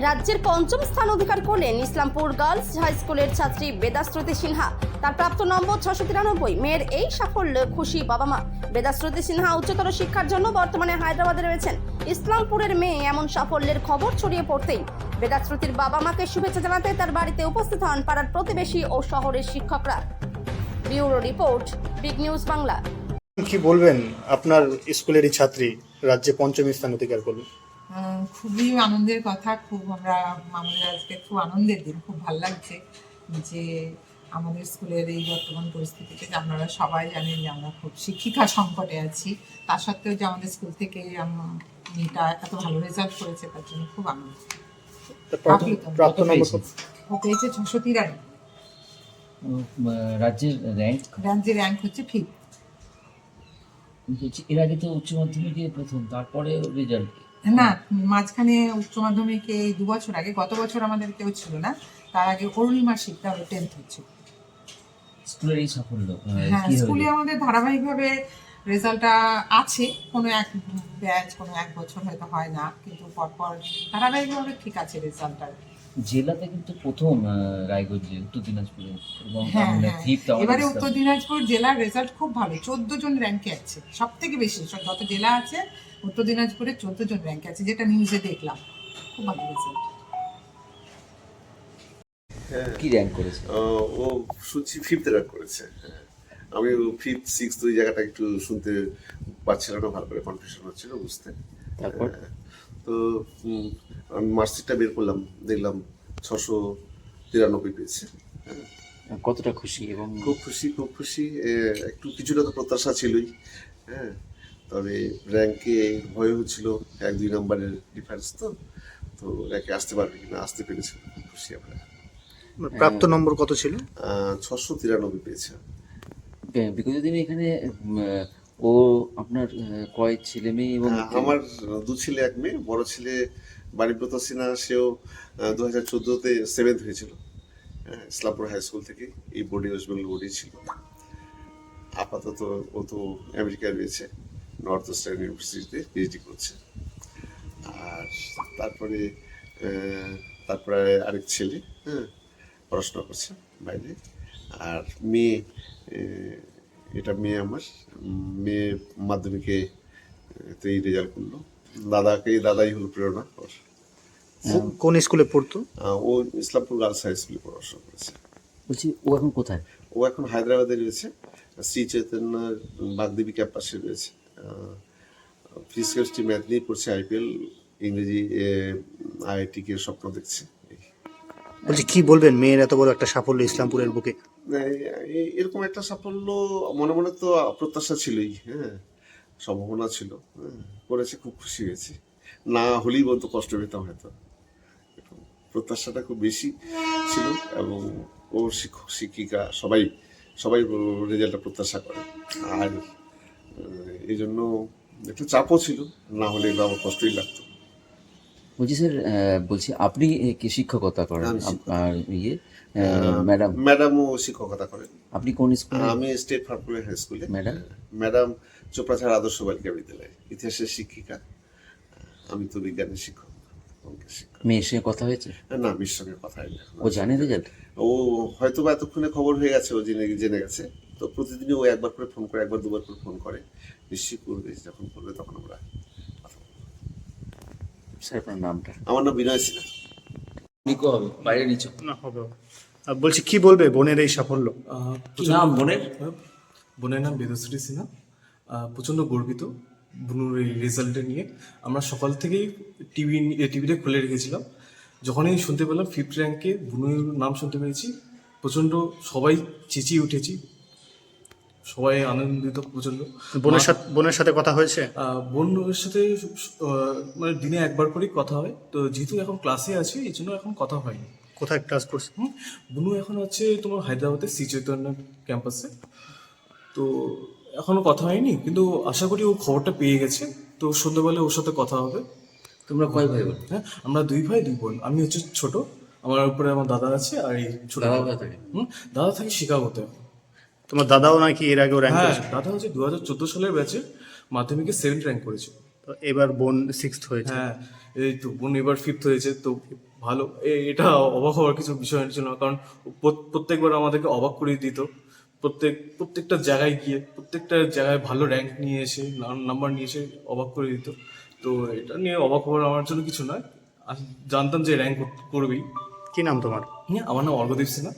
রাজ্যের পঞ্চম স্থান অধিকার করলেন ইসলামপুর গার্লস হাই স্কুলের ছাত্রী বেদাশ্রুতি সিনহা। তার প্রাপ্ত নম্বর 693। মেয়ের এই সাফল্যে খুশি বাবা মা। বেদাশ্রুতি সিনহা উচ্চতর শিক্ষার জন্য বর্তমানে হায়দ্রাবাদে রয়েছেন। ইসলামপুরের মেয়ে এমন সাফল্যের খবর ছড়িয়ে পড়তেই বেদাশ্রুতির বাবা মাকে শুভেচ্ছা জানাতে তার বাড়িতে উপস্থিত হন পাড়ার প্রতিবেশী ও শহরের শিক্ষকরা। Bureau report, big news Bangla. কি বলবেন, আপনার স্কুলেরই ছাত্রী রাজ্যে পঞ্চম স্থান অধিকার করলেন? খুবই আনন্দের কথা। আমাদের আজকে খুব আনন্দের দিন। খুব ভালো লাগছে যে আমাদের স্কুলের এই বর্তমান পরিস্থিতিতে যে আপনারা সবাই জানেন যে আমরা খুব শিক্ষিকা সংকটে আছি, তা সত্ত্বেও যে আমাদের স্কুল থেকে মেয়েটা এত ভালো রেজাল্ট করেছে তার জন্য খুব আনন্দ। প্রাপ্ত নম্বর ও পেয়েছে 693। রাজ্যের রাজ্যের র্যাঙ্ক হচ্ছে 5th। এর আগে তো উচ্চ মাধ্যমিকে প্রথম, তারপরে রেজাল্ট না, মাঝখানে উচ্চ মাধ্যমিকে 2 বছর আগে, গত বছর আমাদের কেউ ছিল না, তার আগে অরুণিমা শিকদার 10th হচ্ছে। স্কুলের এই সাফল্য হ্যাঁ, স্কুলে আমাদের ধারাবাহিকভাবে রেজাল্টটা আছে। কোনো এক ব্যাচ কোনো এক বছর হয়তো হয় না, কিন্তু পরপর ধারাবাহিকভাবে ঠিক আছে রেজাল্টটা। জেলাতে কিন্তু প্রথম রায়গঞ্জে, উত্তর দিনাজপুরে, এবং হ্যাঁ আমরা হ্যাঁ, ফিফথ এবারে উত্তর দিনাজপুর জেলার রেজাল্ট খুব ভালো। 14 জন র্যাঙ্কে আছে, সব থেকে বেশি যত জেলা আছে উত্তর দিনাজপুরে 14 জন র্যাঙ্কে আছে, যেটা নিউজে দেখলাম। খুব ভালো রেজাল্ট। কি র্যাঙ্ক করেছে? ও শুনছি 5th র্যাঙ্ক করেছে। হ্যাঁ, আমি 5th 6th ওই জায়গাটা একটু শুনতে পারছিলাম না, ভালো করে কনফিউশন হচ্ছিল বুঝতে। তারপর তো আমি মার্কশিটটা বের করলাম, দেখলাম 693 পেয়েছে। কতটা খুশি? এবং খুব খুশি, খুব খুশি। একটু কিছুটা তো প্রত্যাশা ছিলই। হ্যাঁ, তবে র্যাঙ্কে ভয় হচ্ছিল, 1-2 নম্বরের ডিফারেন্স। তো র্যাঙ্কে আসতে পারবে কিনা, আসতে পেরেছে, খুব খুশি আমরা। প্রাপ্ত নম্বর কত ছিল? 693 পেয়েছে। বিগত দিনে এখানে ও আপনার কয় ছেলে মেয়ে? এবং আমার 2 ছেলে 1 মেয়ে। বড় ছেলে বাণীব্রত সিনহা, সেও 2014-তে 7th হয়েছিল ইসলামপুর হাই স্কুল থেকে। এই বোর্ডে, ওয়েস্ট বেঙ্গল বোর্ডে ছিল। আপাতত ও তো আমেরিকায় রয়েছে, নর্থ ইস্টার্ন ইউনিভার্সিটিতে পিএইচডি করছে। আর তারপরে আরেক ছেলে পড়াশোনা করছে বাইরে। আর মেয়ে, এটা মেয়ে আমার। মেয়ে মাধ্যমিকে এই রেজাল্ট করলো। দাদাই হলো প্রেরণা ওর। কোন স্কুলে পড়তো? ও ইসলামপুর গার্লস হাই স্কুলে পড়াশোনা করেছে। বলছি, ও এখন কোথায়? ও এখন হায়দ্রাবাদে রয়েছে, শ্রী চৈতন্য বাগদেবী ক্যাম্পাসে রয়েছে। ফিজিক্যাল ম্যাথ নিয়ে পড়ছে, আইপিএল, ইংরেজি, আইআইটি কে স্বপ্ন দেখছে। বলছি, কি বলবেন মেয়ের এত বড় একটা সাফল্য ইসলামপুরের বুকে? এরকম একটা সাফল্য মনে মনে তো প্রত্যাশা ছিলই। হ্যাঁ, সম্ভাবনা ছিল। করেছে, খুব খুশি হয়েছি। না হলেই বলতো কষ্ট পেতাম হয়তো। প্রত্যাশাটা খুব বেশি ছিল, এবং ওর শিক্ষক শিক্ষিকা সবাই রেজাল্টটা প্রত্যাশা করে। আর এই জন্য একটু চাপও ছিল, না হলে আমার কষ্টই লাগতো। বলছি স্যার, বলছি আপনি কি শিক্ষকতা করেন? আর ম্যাডামও শিক্ষকতা করেন। আপনি কোন স্কুলে? আমি স্টেট ফার্মপুরে হাই স্কুলে। ম্যাডাম চোপড়াছাড়া আদর্শ বালিকা বিদ্যালয়, ইতিহাসের শিক্ষিকা। আমি তো বিজ্ঞানের শিক্ষক, অঙ্কের শিক্ষক। মেয়ের সঙ্গে কথা হয়েছে? না, মেয়ের সঙ্গে কথা হয়নি। ও জানে রেজাল্ট? ও হয়তো বা এতক্ষণে খবর হয়ে গেছে, ও জেনে গেছে। তো প্রতিদিনই ও একবার করে ফোন করে, 1-2 বার করে ফোন করে। নিশ্চয়ই করবে, যখন করবে তখন আমরা কথা বলবো। স্যার, আপনার নামটা? আমার নাম বিনয় সিনহা। নিকো হবে, বাইরে নিচে না হবে। বলছি, কি বলবে বোনের এই সাফল্য? কি নাম বোনের? বোনের নাম বেদশ্রী সিনহা। প্রচণ্ড গর্বিত বুনুর এই রেজাল্টে নিয়ে। আমরা সকাল থেকেই টিভিটা খুলে রেখেছিলাম। যখনই শুনতে পেলাম 5th র্যাঙ্কে বুনুর নাম শুনতে পেয়েছি, প্রচণ্ড সবাই চেঁচিয়ে উঠেছি, সবাই আনন্দিত প্রচণ্ড। বোনের সাথে কথা হয়েছে? বোনের সাথে মানে দিনে একবার করেই কথা হয়। তো যেহেতু এখন ক্লাসে আছে, এই জন্য এখন কথা হয়নি। কোথায় ক্লাস করছে? বুনু এখন হচ্ছে তোমার হায়দ্রাবাদের শ্রী চৈতন্য ক্যাম্পাসে। তো এখনো কথা হয়নি, কিন্তু আশা করি ও খবরটা পেয়ে গেছে। তো সন্ধ্যাবেলা ওর সাথে কথা হবে। তোমরা কয় ভাই বোন? হ্যাঁ, আমরা 2 ভাই 2 বোন। আমি হচ্ছে ছোট, আমার উপরে আমার দাদা আছে, আর এই ছোট দাদা কোথায় থাকে? দাদা থাকে শিকাগোতে। তোমার দাদাও নাকি এর আগেও র্যাঙ্ক হ্যাঁ, করেছে? দাদা হচ্ছে 2014 সালের ব্যাচে মাধ্যমিকে 7th র্যাঙ্ক করেছে। তো এবার বোন 6th হয়েছে। হ্যাঁ, এই তো বোন এবার 5th হয়েছে, তো ভালো। এটা অবাক হওয়ার কিছু বিষয় ছিল না, কারণ প্রত্যেকবার আমাদেরকে অবাক করে দিত। প্রত্যেকটা জায়গায় গিয়ে প্রত্যেকটা জায়গায় ভালো র্যাঙ্ক নিয়ে এসে নাম্বার নিয়ে এসে অবাক করে দিত। তো এটা নিয়ে অবাক হওয়ার আমার জন্য কিছু নয়, জানতাম যে র্যাঙ্ক করবেই। কি নাম তোমার? হ্যাঁ, আমার নাম অর্ঘদীপ সিনহা।